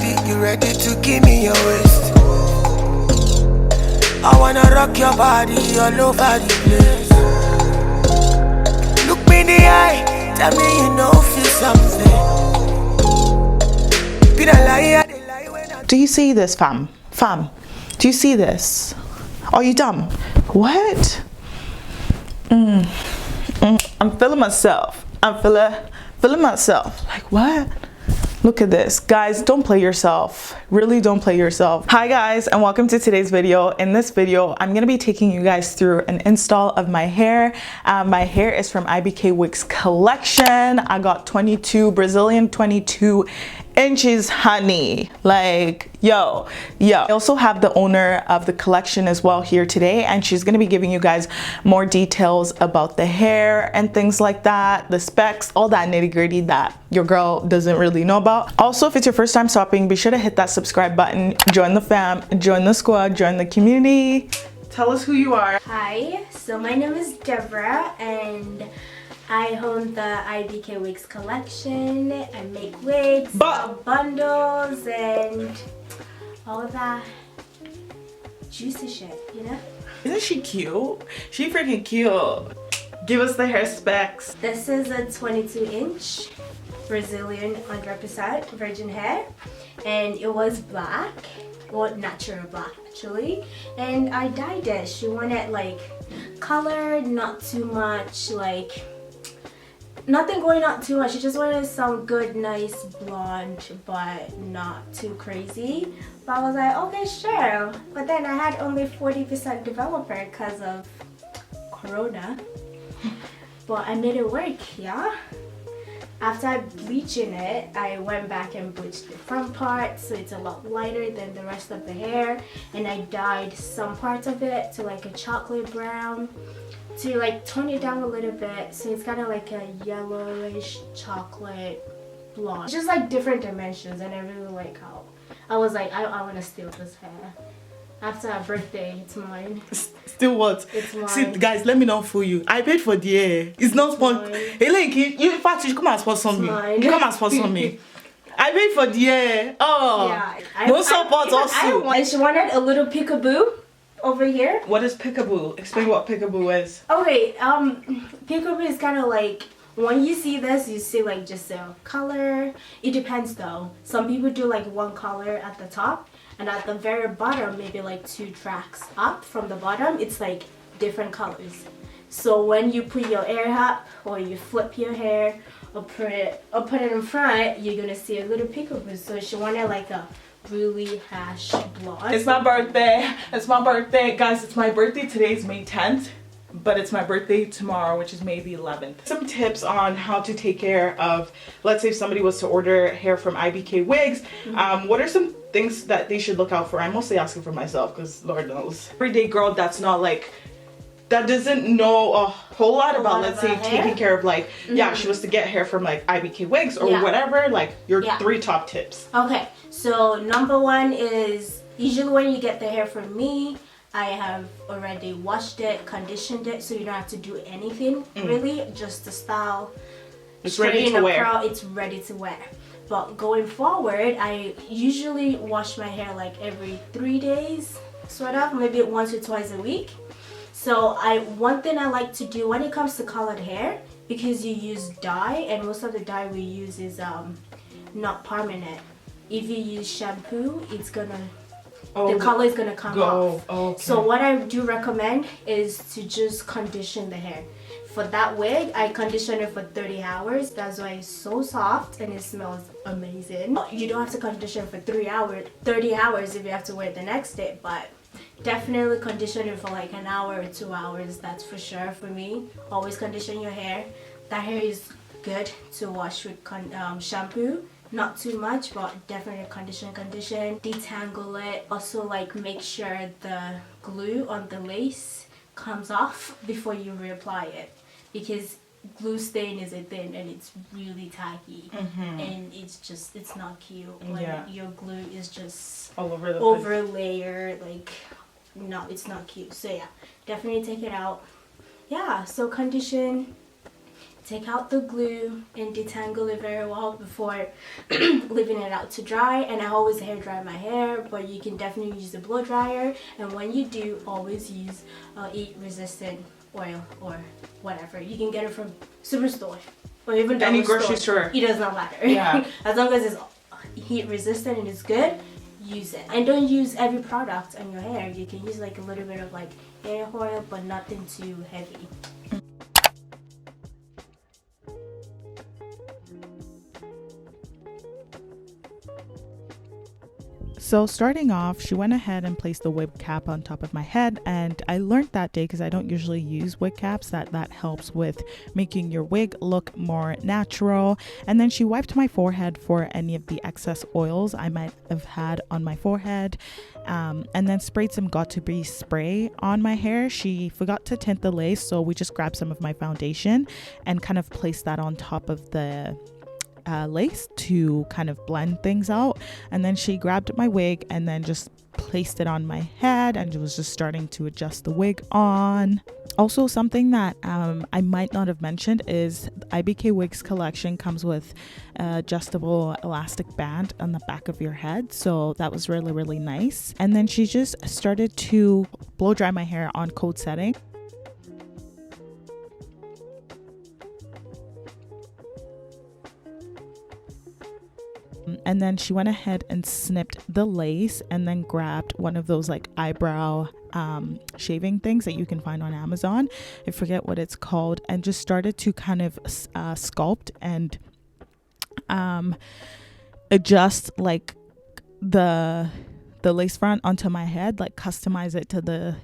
you ready to give me your waist? I wanna rock your body all over the place. Look me in the eye, tell me you know feel something. Be the lie, the lie when I... Do you see this, fam? Fam, do you see this? Are you dumb? What? I'm feeling myself. I'm feeling myself. Like, what? Look at this. Guys, don't play yourself. Really don't play yourself. Hi guys, and welcome to today's video. In this video, I'm gonna be taking you guys through an install of my hair. My hair is from IBK Wigs collection. I got 22 Brazilian 22 inches, honey. Like, yo. I also have the owner of the collection as well here today, and she's gonna be giving you guys more details about the hair and things like that, the specs, all that nitty-gritty that your girl doesn't really know about. Also, if it's your first time stopping, be sure to hit that subscribe button, join the fam, join the squad, join the community. Tell us who you are. Hi, so my name is Deborah and I own the IBK Wigs collection. I make wigs, bundles, and all that juicy shit, you know? Isn't she cute? She freaking cute. Give us the hair specs. This is a 22-inch Brazilian 100% virgin hair, and it was black, well, natural black actually, and I dyed it. She wanted like color, not too much, like nothing going on too much. She just wanted some good, nice blonde, but not too crazy. But I was like, okay, sure. But then I had only 40% developer because of Corona. But I made it work, yeah. After bleaching it, I went back and bleached the front part so it's a lot lighter than the rest of the hair. And I dyed some parts of it to like a chocolate brown, to like tone it down a little bit so it's kind of like a yellowish chocolate blonde. Just like different dimensions, and I really like how I was like, I want to steal this hair. After our birthday, it's mine. Still what? It's mine. See, guys, let me not fool you. I paid for the hair. It's not sponsored. Hey, Link, you in fact, you should come and sponsor me. Mine. You come and sponsor me. I paid for the hair. Oh, yeah. No support also. And she wanted a little peekaboo over here. What is peekaboo? Explain what peekaboo is. Okay, peekaboo is kind of like, when you see this, you see like just a color. It depends though. Some people do like one color at the top, and at the very bottom, maybe like 2 tracks up from the bottom, it's like different colors. So when you put your hair up, or you flip your hair, or put it in front, you're gonna see a little peekaboo. So she wanted like a really hash blonde. It's my birthday. It's my birthday. Guys, it's my birthday. Today's May 10th. But it's my birthday tomorrow, which is May the 11th. Some tips on how to take care of, let's say if somebody was to order hair from IBK Wigs, what are some things that they should look out for? I'm mostly asking for myself because Lord knows. Everyday girl that's not like, that doesn't know a whole lot about, let's say, taking care of like, yeah, she was to get hair from like IBK Wigs or whatever, like your 3 top tips. Okay, so number 1 is, usually when you get the hair from me, I have already washed it, conditioned it, so you don't have to do anything really, just the style. It's ready to wear. It's ready to wear. But going forward, I usually wash my hair like every 3 days, sort of, maybe once or twice a week. So one thing I like to do when it comes to colored hair, because you use dye, and most of the dye we use is not permanent. If you use shampoo, it's gonna the color is gonna come off. Okay. So what I do recommend is to just condition the hair. For that wig, I condition it for 30 hours. That's why it's so soft and it smells amazing. You don't have to condition for 30 hours if you have to wear it the next day, but definitely condition it for like an hour or 2 hours. That's for sure for me. Always condition your hair. That hair is good to wash with shampoo. Not too much, but definitely condition, detangle it. Also, like, make sure the glue on the lace comes off before you reapply it, because glue stain is a thing and it's really tacky, and it's not cute when your glue is just all over the over layer. Like, no, it's not cute. So yeah, definitely take it out. Yeah, so condition, take out the glue and detangle it very well before leaving it out to dry. And I always hair dry my hair, but you can definitely use a blow dryer. And when you do, always use heat resistant oil or whatever. You can get it from superstore or even any grocery store. It does not matter. Yeah. As long as it's heat resistant and it's good, use it. And don't use every product on your hair. You can use like a little bit of like hair oil, but nothing too heavy. So starting off, she went ahead and placed the wig cap on top of my head, and I learned that day, because I don't usually use wig caps, that helps with making your wig look more natural. And then she wiped my forehead for any of the excess oils I might have had on my forehead, and then sprayed some got2b spray on my hair. She forgot to tint the lace, so we just grabbed some of my foundation and kind of placed that on top of the lace to kind of blend things out. And then she grabbed my wig and then just placed it on my head and was just starting to adjust the wig on. Also, something that I might not have mentioned is the IBK Wigs collection comes with adjustable elastic band on the back of your head, so that was really, really nice. And then she just started to blow dry my hair on cold setting. And then she went ahead and snipped the lace and then grabbed one of those like eyebrow shaving things that you can find on Amazon. I forget what it's called, and just started to kind of sculpt and adjust like the lace front onto my head, like customize it to the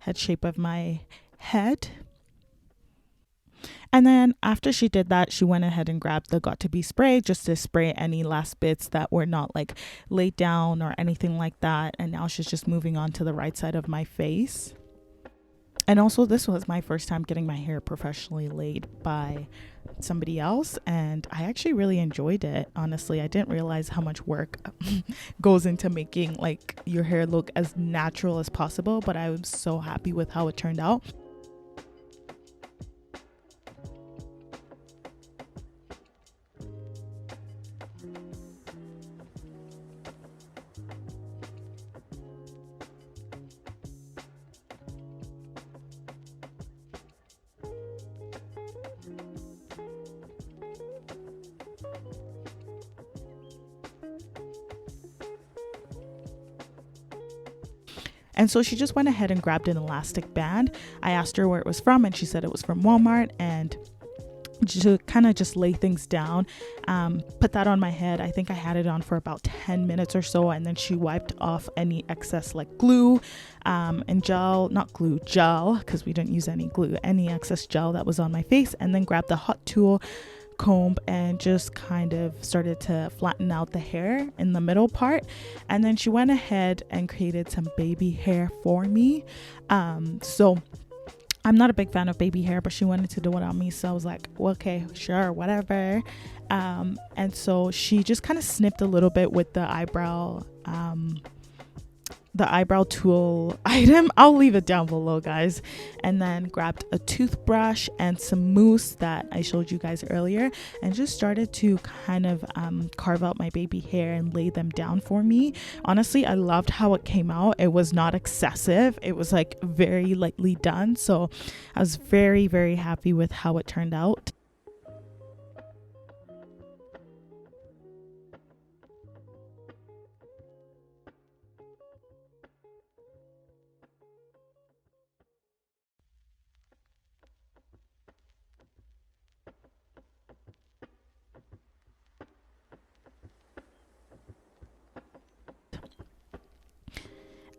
head shape of my head. And then after she did that, she went ahead and grabbed the got2b spray just to spray any last bits that were not like laid down or anything like that. And now she's just moving on to the right side of my face. And also, this was my first time getting my hair professionally laid by somebody else, and I actually really enjoyed it. Honestly, I didn't realize how much work goes into making like your hair look as natural as possible, but I was so happy with how it turned out. And so she just went ahead and grabbed an elastic band. I asked her where it was from, and she said it was from Walmart. And to kind of just lay things down, put that on my head. I think I had it on for about 10 minutes or so, and then she wiped off any excess like glue and gel, not glue, gel, because we didn't use any glue, any excess gel that was on my face, and then grabbed the hot tool comb and just kind of started to flatten out the hair in the middle part. And then she went ahead and created some baby hair for me. So I'm not a big fan of baby hair, but she wanted to do it on me, so I was like, well, okay, sure, whatever. And so she just kind of snipped a little bit with the eyebrow tool item. I'll leave it down below, guys. And then grabbed a toothbrush and some mousse that I showed you guys earlier, and just started to kind of carve out my baby hair and lay them down for me. Honestly, I loved how it came out. It was not excessive. It was like very lightly done, so I was very, very happy with how it turned out.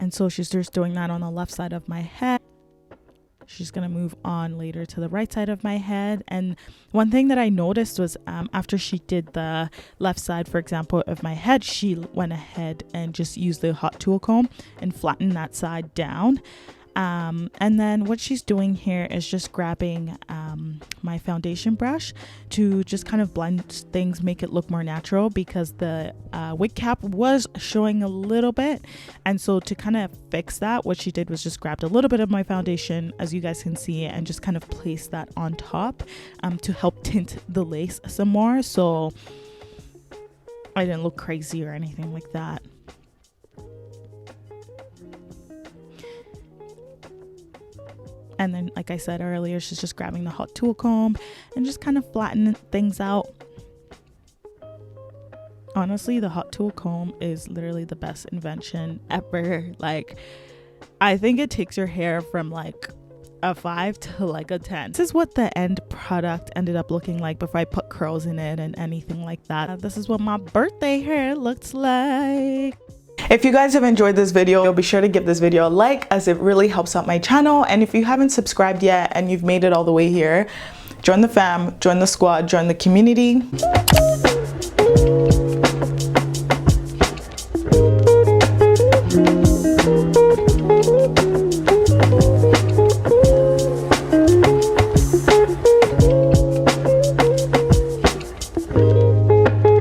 And so she's just doing that on the left side of my head. She's going to move on later to the right side of my head. And one thing that I noticed was after she did the left side, for example, of my head, she went ahead and just used the hot tool comb and flattened that side down. And then what she's doing here is just grabbing my foundation brush to just kind of blend things, make it look more natural, because the wig cap was showing a little bit. And so to kind of fix that, what she did was just grabbed a little bit of my foundation, as you guys can see, and just kind of place that on top to help tint the lace some more, so I didn't look crazy or anything like that. And then, like I said earlier, she's just grabbing the hot tool comb and just kind of flattening things out. Honestly, the hot tool comb is literally the best invention ever. Like, I think it takes your hair from like a 5 to like a 10. This is what the end product ended up looking like before I put curls in it and anything like that. This is what my birthday hair looks like. If you guys have enjoyed this video, be sure to give this video a like, as it really helps out my channel. And if you haven't subscribed yet and you've made it all the way here, join the fam, join the squad, join the community.